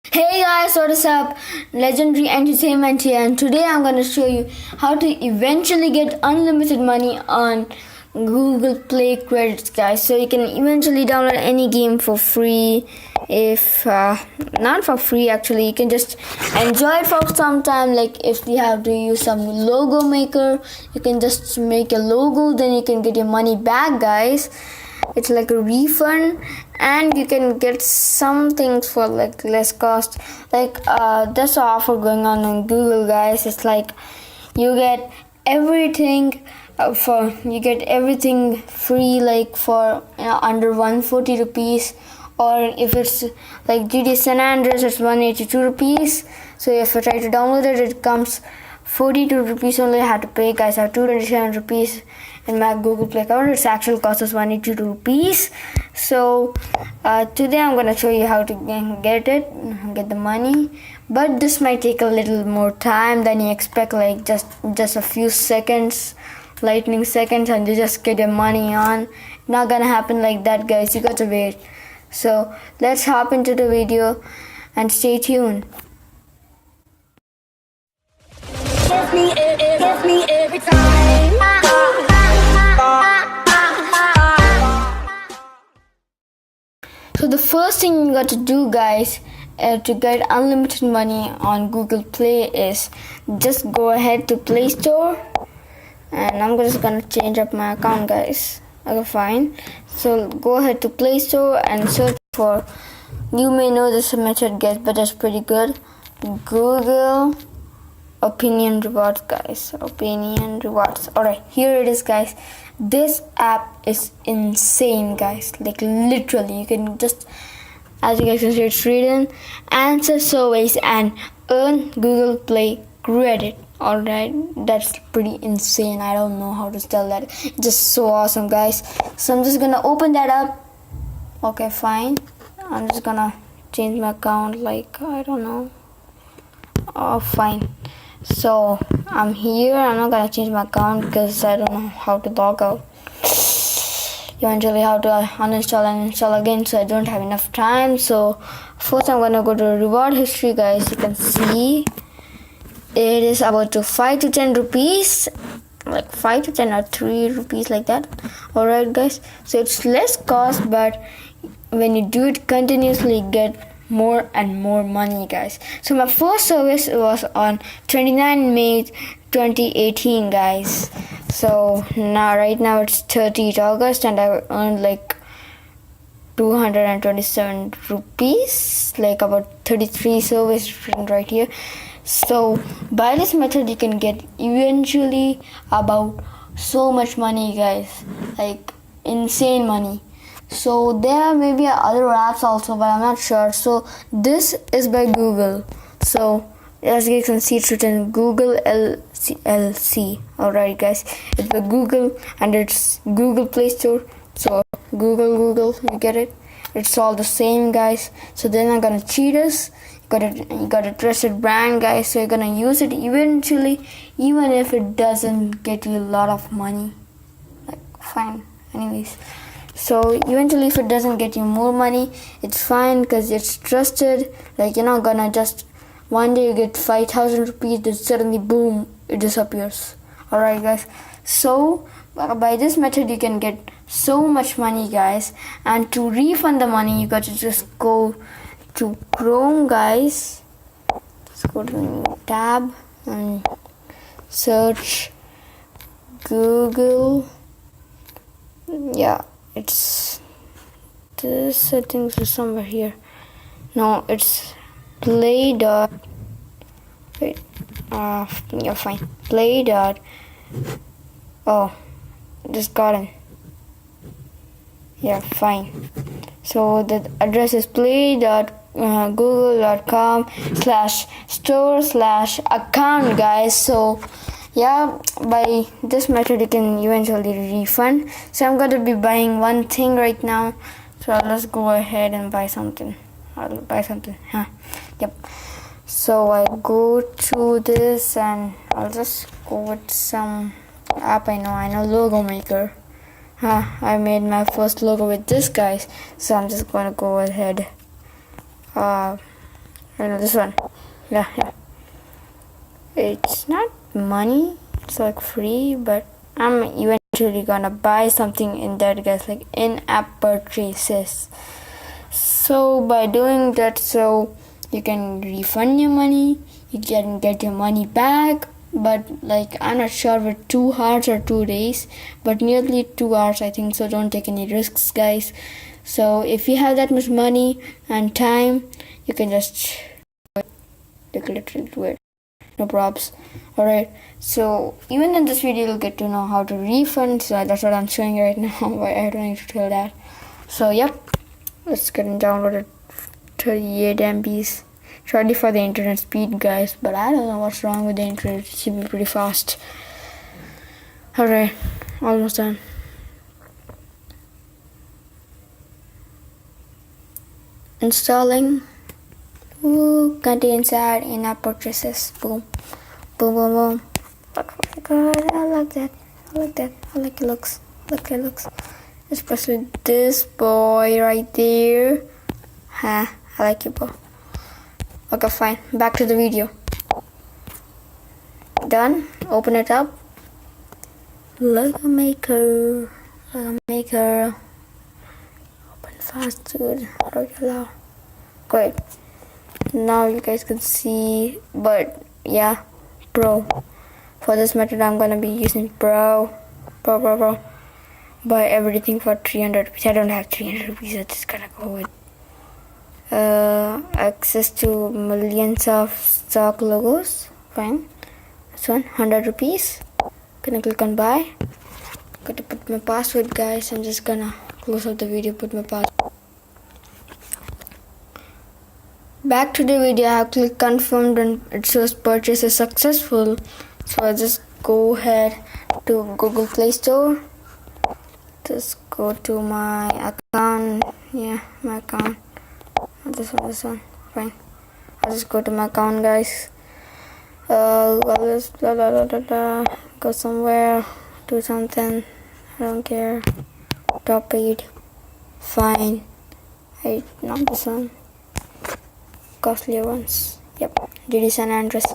Hey guys, what is up? Legendary Entertainment here, and today I'm going to show you how to eventually get unlimited money on Google Play credits, guys. So you can eventually download any game for free. If not for free, actually, you can just enjoy it for some time. Like if you have to use some logo maker, you can just make a logo, then you can get your money back, guys. It's like a refund, and you can get some things for like less cost. Like there's an offer going on Google, guys. It's like you get everything free, like for under 140 rupees, or if it's like GTA San Andreas, it's 182 rupees. So if I try to download it, it comes 42 rupees only. I had to pay, guys. I have 227 rupees in my Google Play account. Its actual cost is 182 rupees. So today I'm gonna show you how to get the money, but this might take a little more time than you expect. Like just a few seconds, lightning seconds, and you just get your money on. Not gonna happen like that, guys. You got to wait. So let's hop into the video and stay tuned. Give me every time. So the first thing you got to do, guys, to get unlimited money on Google Play is just go ahead to Play Store, and I'm just gonna change up my account, guys. Okay, fine. So go ahead to Play Store and search for, you may know this method, guys, but it's pretty good, Google Opinion Rewards, guys. Opinion Rewards. Alright, here it is, guys. This app is insane, guys. Like literally, you can just, as you guys can see, it's written, answer surveys and earn Google Play credit. Alright, that's pretty insane. I don't know how to tell that. It's just so awesome, guys. So I'm just gonna open that up. Okay, fine. I'm just gonna change my account, like, I don't know. Oh, fine. So I'm here. I'm not gonna change my account because I don't know how to log out. Eventually how to uninstall and install again, so I don't have enough time. So first I'm gonna go to reward history, guys. You can see it is about to 5 to 10 rupees, like 5 to 10 or 3 rupees, like that. Alright, guys, so it's less cost, but when you do it continuously, you get more and more money, guys. So my first service was on 29 May 2018, guys. So right now it's 30th August, and I earned like 227 rupees, like about 33 service right here. So by this method you can get eventually about so much money, guys, like insane money. So there may be other apps also, but I'm not sure. So this is by Google. So as you can see, it's written Google LLC. Alright, guys, it's by Google, and it's Google Play Store. So Google, you get it? It's all the same, guys. So they're not gonna cheat us. You got a trusted brand, guys. So you're gonna use it eventually, even if it doesn't get you a lot of money. Like fine, anyways. So eventually, if it doesn't get you more money, it's fine because it's trusted. Like you're not gonna just one day you get 5,000 rupees, then suddenly boom, it disappears. Alright, guys. So by this method you can get so much money, guys. And to refund the money, you got to just go to Chrome, guys. Let's go to a new tab and search Google. Yeah, it's the settings are somewhere here. No, it's play dot. Wait, yeah, fine. Play dot. Oh, just got in. Yeah, fine. So the address is play.google.com/store/account, guys. So yeah, by this method you can eventually refund. So I'm going to be buying one thing right now, so let's go ahead and buy something. I'll buy something. Yep. So I go to this, and I'll just go with some app. I know logo maker. I made my first logo with this, guys. So I'm just gonna go ahead I know this one. Yeah. It's not money. It's like free, but I'm eventually gonna buy something in that, guys, like in-app purchases. So by doing that, so you can refund your money, you can get your money back, but like I'm not sure with 2 hours or 2 days, but nearly 2 hours I think. So don't take any risks, guys. So if you have that much money and time, you can just literally do it. No props. Alright, so even in this video you'll get to know how to refund. So that's what I'm showing you right now. But I don't need to tell that. So yep, let's get it downloaded. 38 MBs. Sorry for the internet speed, guys, but I don't know what's wrong with the internet. It should be pretty fast. Alright, almost done. Installing. Ooh, contains our in-app purchases. Boom. Boom, boom, boom. Oh my god, I like that. I like it looks. Look, it looks. Especially this boy right there. I like it, bro. Okay, fine. Back to the video. Done. Open it up. Logo maker. Open fast, dude. Allow. Great. Now you guys can see, but yeah, Pro. For this method, I'm gonna be using Pro. Buy everything for 300 rupees. I don't have 300 rupees. I'm just gonna go with access to millions of stock logos. Fine. This one, 100 rupees. Gonna click on buy. Got to put my password, guys. I'm just gonna close up the video, put my password. Back to the video, I have clicked confirmed and it shows purchase is successful. So I just go ahead to Google Play Store. Just go to my account. Yeah, my account. This one. Fine. I'll just go to my account, guys. Go somewhere, do something. I don't care. Top 8. Fine. Not this one. Costlier ones. Yep. GD San Andreas.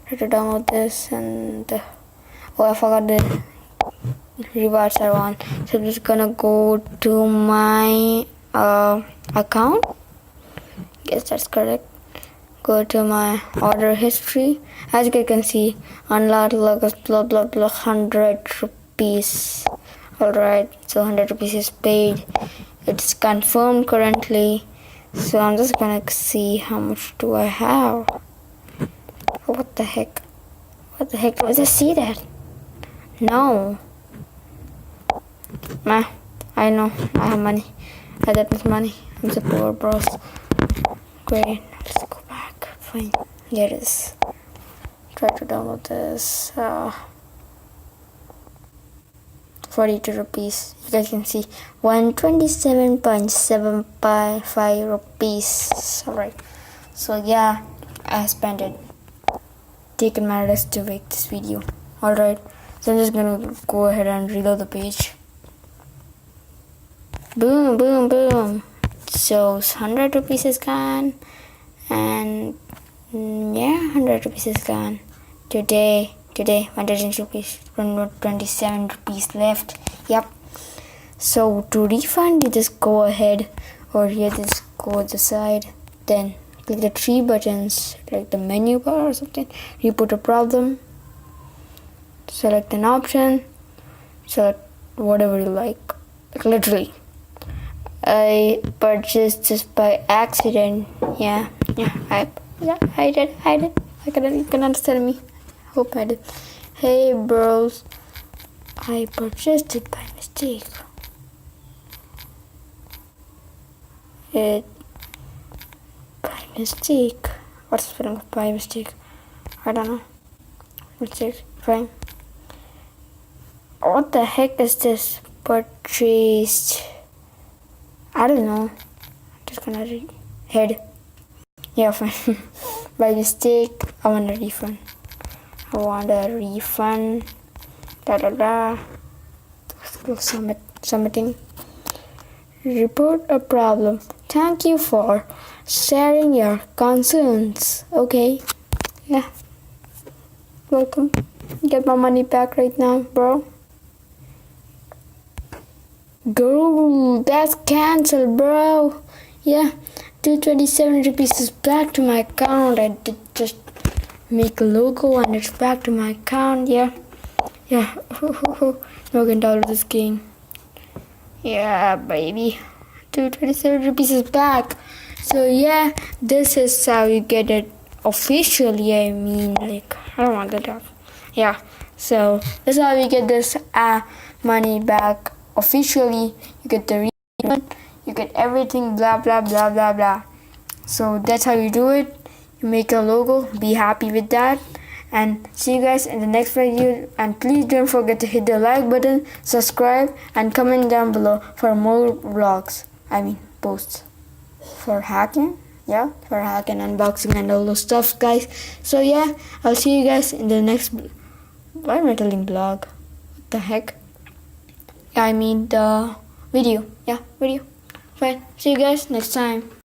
Try to download this and I forgot the rewards are on. So I'm just gonna go to my account. Yes, that's correct. Go to my order history. As you can see, unlocked logos, blah 100 rupees. Alright, so 100 rupees is paid. It's confirmed currently. So I'm just gonna see how much do I have. What the heck? Was I see that? No. Nah, I know. I have money. I have that much money. I'm so poor, bros. Great. Let's go back. Fine. Here it is. Try to download this. 42 rupees. You guys can see 127.75 rupees. Alright. So yeah, I spent it. Taken my rest to make this video. Alright. So I'm just gonna go ahead and reload the page. Boom. So 100 rupees is gone. And yeah, 100 rupees is gone. Today 100 rupees, 27 rupees left. Yep. So to refund, you just go ahead or here just go to the side, then click the 3 buttons like the menu bar or something. You put a problem, select an option, select whatever you like literally. I purchased just by accident. Yeah, I did. I you can understand me. Hope I did. Hey bros, I purchased it by mistake. By mistake. What's the feeling of by mistake? I don't know. Mistake. Fine. What the heck is this? Purchased. I don't know. Just gonna read. Head. Yeah, fine. By mistake, I want a refund. Submitting. Report a problem. Thank you for sharing your concerns. Okay, yeah, welcome. Get my money back right now, bro. Girl, that's cancelled, bro. Yeah, 227 rupees is back to my account. I did just make a logo and it's back to my account. Yeah. Now we can download this game. Yeah, baby. 227 rupees is back. So yeah, this is how you get it officially. I mean, like, I don't want that up. Yeah. So this is how you get this money back officially. You get the refund. You get everything. Blah blah blah blah blah. So that's how you do it. You make a logo. Be happy with that. And see you guys in the next video, and please don't forget to hit the like button, subscribe, and comment down below for more vlogs, posts for hacking, for hacking, unboxing, and all those stuff, guys. So yeah, I'll see you guys in the next, why am I telling vlog, what the heck, the video, video. Fine, see you guys next time.